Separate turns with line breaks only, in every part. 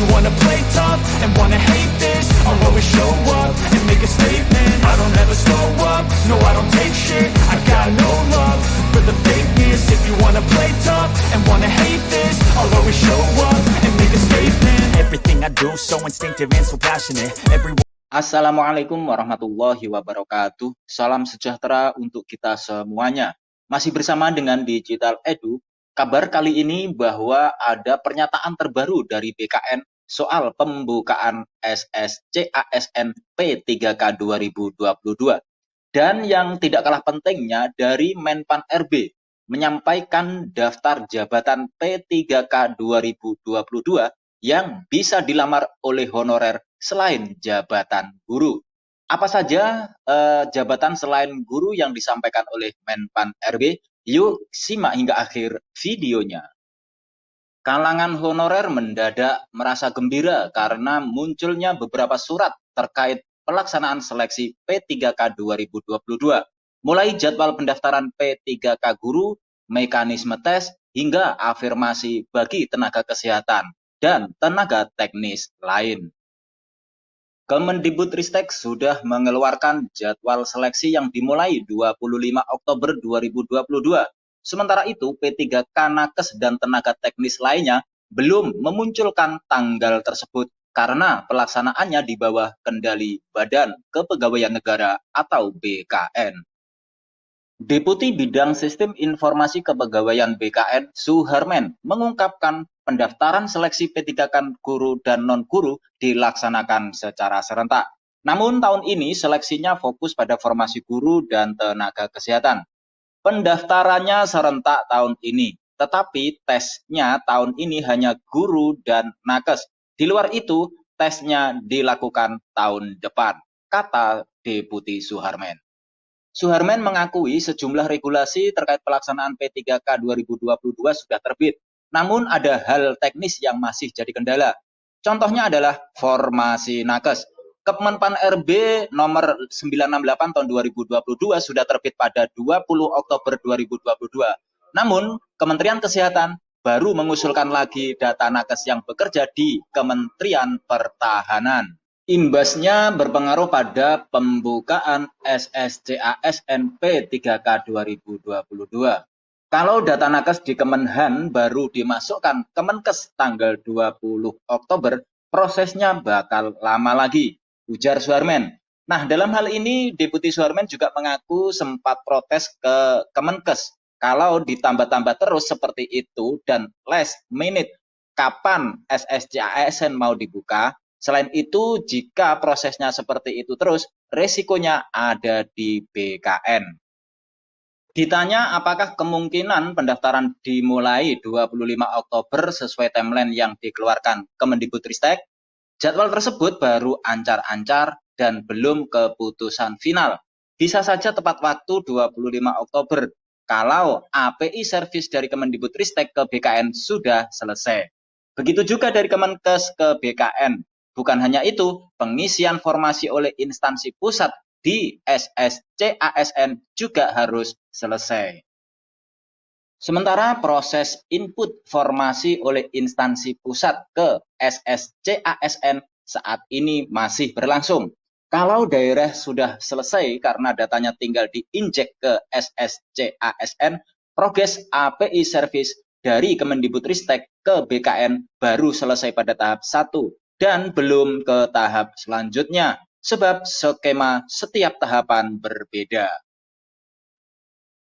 you wanna play tough and wanna hate this, I'll always show up and make a statement. I don't ever slow up, no I don't take shit. I got no love for the fakeness. If you wanna play tough and wanna hate this, I'll always show up and make a statement. Everything I do so instinctive and so passionate.
Assalamualaikum warahmatullahi wabarakatuh. Salam sejahtera untuk kita semuanya. Masih bersama dengan Digital Edu. Kabar kali ini bahwa ada pernyataan terbaru dari BKN soal pembukaan SSCASN P3K 2022. Dan yang tidak kalah pentingnya dari Menpan RB menyampaikan daftar jabatan P3K 2022 yang bisa dilamar oleh honorer selain jabatan guru. Apa saja jabatan selain guru yang disampaikan oleh Menpan RB? Yuk simak hingga akhir videonya. Kalangan honorer mendadak merasa gembira karena munculnya beberapa surat terkait pelaksanaan seleksi P3K 2022. Mulai jadwal pendaftaran P3K guru, mekanisme tes, hingga afirmasi bagi tenaga kesehatan dan tenaga teknis lain. Kemendikbudristek sudah mengeluarkan jadwal seleksi yang dimulai 25 Oktober 2022. Sementara itu, P3K Nakes dan tenaga teknis lainnya belum memunculkan tanggal tersebut karena pelaksanaannya di bawah kendali Badan Kepegawaian Negara atau BKN. Deputi Bidang Sistem Informasi Kepegawaian BKN, Suharmen, mengungkapkan pendaftaran seleksi P3K guru dan non-guru dilaksanakan secara serentak. Namun tahun ini seleksinya fokus pada formasi guru dan tenaga kesehatan. Pendaftarannya serentak tahun ini, tetapi tesnya tahun ini hanya guru dan nakes. Di luar itu, tesnya dilakukan tahun depan, kata Deputi Suharmen. Suharmen mengakui sejumlah regulasi terkait pelaksanaan P3K 2022 sudah terbit. Namun ada hal teknis yang masih jadi kendala. Contohnya adalah formasi nakes. Kemenpan RB nomor 968 tahun 2022 sudah terbit pada 20 Oktober 2022. Namun Kementerian Kesehatan baru mengusulkan lagi data nakes yang bekerja di Kementerian Pertahanan. Imbasnya berpengaruh pada pembukaan SSCASN P3K 2022. Kalau data nakes di Kemenhan baru dimasukkan Kemenkes tanggal 20 Oktober, prosesnya bakal lama lagi, ujar Suharmen. Nah, dalam hal ini Deputi Suharmen juga mengaku sempat protes ke Kemenkes. Kalau ditambah-tambah terus seperti itu dan last minute kapan SSCASN mau dibuka? Selain itu, jika prosesnya seperti itu terus, resikonya ada di BKN. Ditanya apakah kemungkinan pendaftaran dimulai 25 Oktober sesuai timeline yang dikeluarkan Kemendikbudristek, jadwal tersebut baru ancar-ancar dan belum keputusan final. Bisa saja tepat waktu 25 Oktober kalau API service dari Kemendikbudristek ke BKN sudah selesai. Begitu juga dari Kemenkes ke BKN. Bukan hanya itu, pengisian formasi oleh instansi pusat di SSCASN juga harus selesai. Sementara proses input formasi oleh instansi pusat ke SSCASN saat ini masih berlangsung. Kalau daerah sudah selesai karena datanya tinggal diinjek ke SSCASN, progres API service dari Kemendikbudristek ke BKN baru selesai pada tahap 1 dan belum ke tahap selanjutnya, sebab skema setiap tahapan berbeda.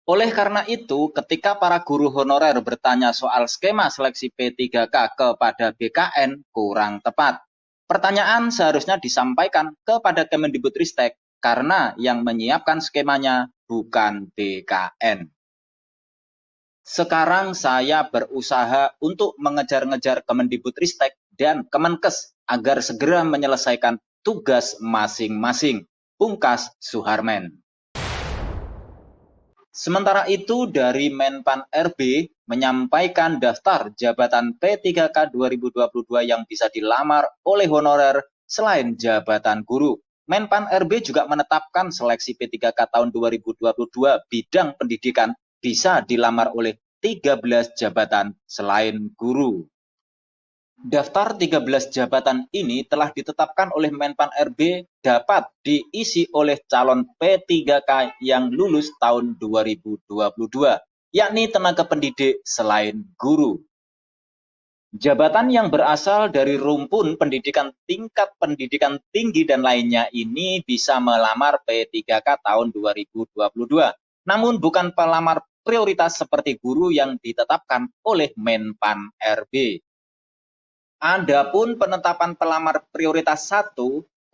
Oleh karena itu, ketika para guru honorer bertanya soal skema seleksi P3K kepada BKN, kurang tepat. Pertanyaan seharusnya disampaikan kepada Kemendikbudristek karena yang menyiapkan skemanya bukan BKN. Sekarang saya berusaha untuk mengejar-ngejar Kemendikbudristek dan Kemenkes agar segera menyelesaikan tugas masing-masing, pungkas Suharmen. Sementara itu dari Menpan RB menyampaikan daftar jabatan P3K 2022 yang bisa dilamar oleh honorer selain jabatan guru. Menpan RB juga menetapkan seleksi P3K tahun 2022 bidang pendidikan bisa dilamar oleh 13 jabatan selain guru. Daftar 13 jabatan ini telah ditetapkan oleh Menpan RB dapat diisi oleh calon P3K yang lulus tahun 2022, yakni tenaga pendidik selain guru. Jabatan yang berasal dari rumpun pendidikan tingkat pendidikan tinggi dan lainnya ini bisa melamar P3K tahun 2022, namun bukan pelamar prioritas seperti guru yang ditetapkan oleh Menpan RB. Adapun penetapan pelamar prioritas 1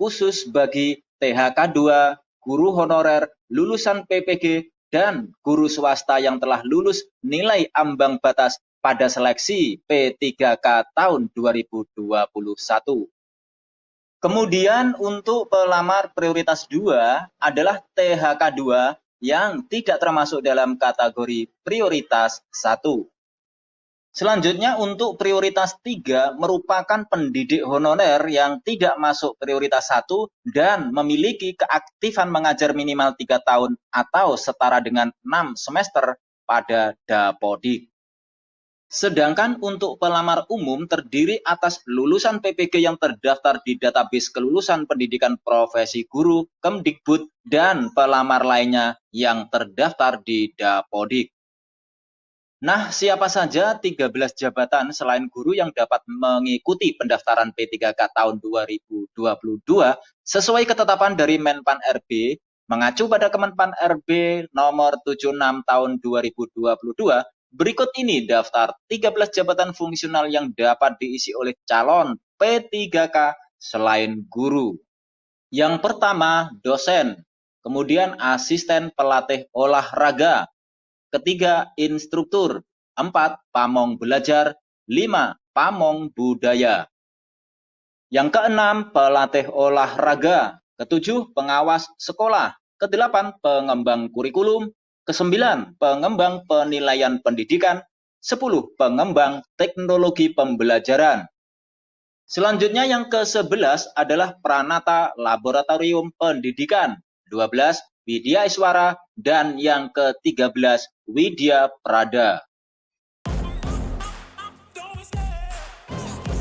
khusus bagi THK 2, guru honorer, lulusan PPG, dan guru swasta yang telah lulus nilai ambang batas pada seleksi P3K tahun 2021. Kemudian untuk pelamar prioritas 2 adalah THK 2 yang tidak termasuk dalam kategori prioritas 1. Selanjutnya untuk prioritas 3 merupakan pendidik honorer yang tidak masuk prioritas 1 dan memiliki keaktifan mengajar minimal 3 tahun atau setara dengan 6 semester pada Dapodik. Sedangkan untuk pelamar umum terdiri atas lulusan PPG yang terdaftar di database kelulusan pendidikan profesi guru Kemdikbud dan pelamar lainnya yang terdaftar di Dapodik. Nah, siapa saja 13 jabatan selain guru yang dapat mengikuti pendaftaran P3K tahun 2022 sesuai ketetapan dari Menpan RB mengacu pada Kemenpan RB nomor 76 tahun 2022. Berikut ini daftar 13 jabatan fungsional yang dapat diisi oleh calon P3K selain guru. Yang pertama, dosen, kemudian asisten pelatih olahraga, ketiga, instruktur. 4, pamong belajar. 5, pamong budaya. Yang keenam, pelatih olahraga. Ketujuh, pengawas sekolah. Kedelapan, pengembang kurikulum. Kesembilan, pengembang penilaian pendidikan. 10, pengembang teknologi pembelajaran. Selanjutnya yang ke-11 adalah Pranata Laboratorium Pendidikan. 12, Widya Iswara, dan yang ke-13 Widya Prada.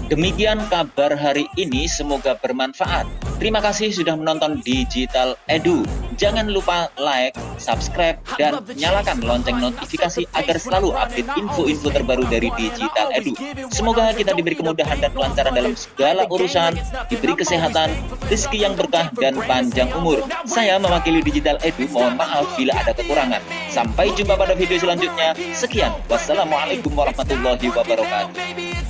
Demikian kabar hari ini, semoga bermanfaat. Terima kasih sudah menonton Digital Edu. Jangan lupa like, subscribe, dan nyalakan lonceng notifikasi agar selalu update info-info terbaru dari Digital Edu. Semoga kita diberi kemudahan dan kelancaran dalam segala urusan, diberi kesehatan, rezeki yang berkah, dan panjang umur. Saya mewakili Digital Edu, mohon maaf bila ada kekurangan. Sampai jumpa pada video selanjutnya. Sekian, wassalamualaikum warahmatullahi wabarakatuh.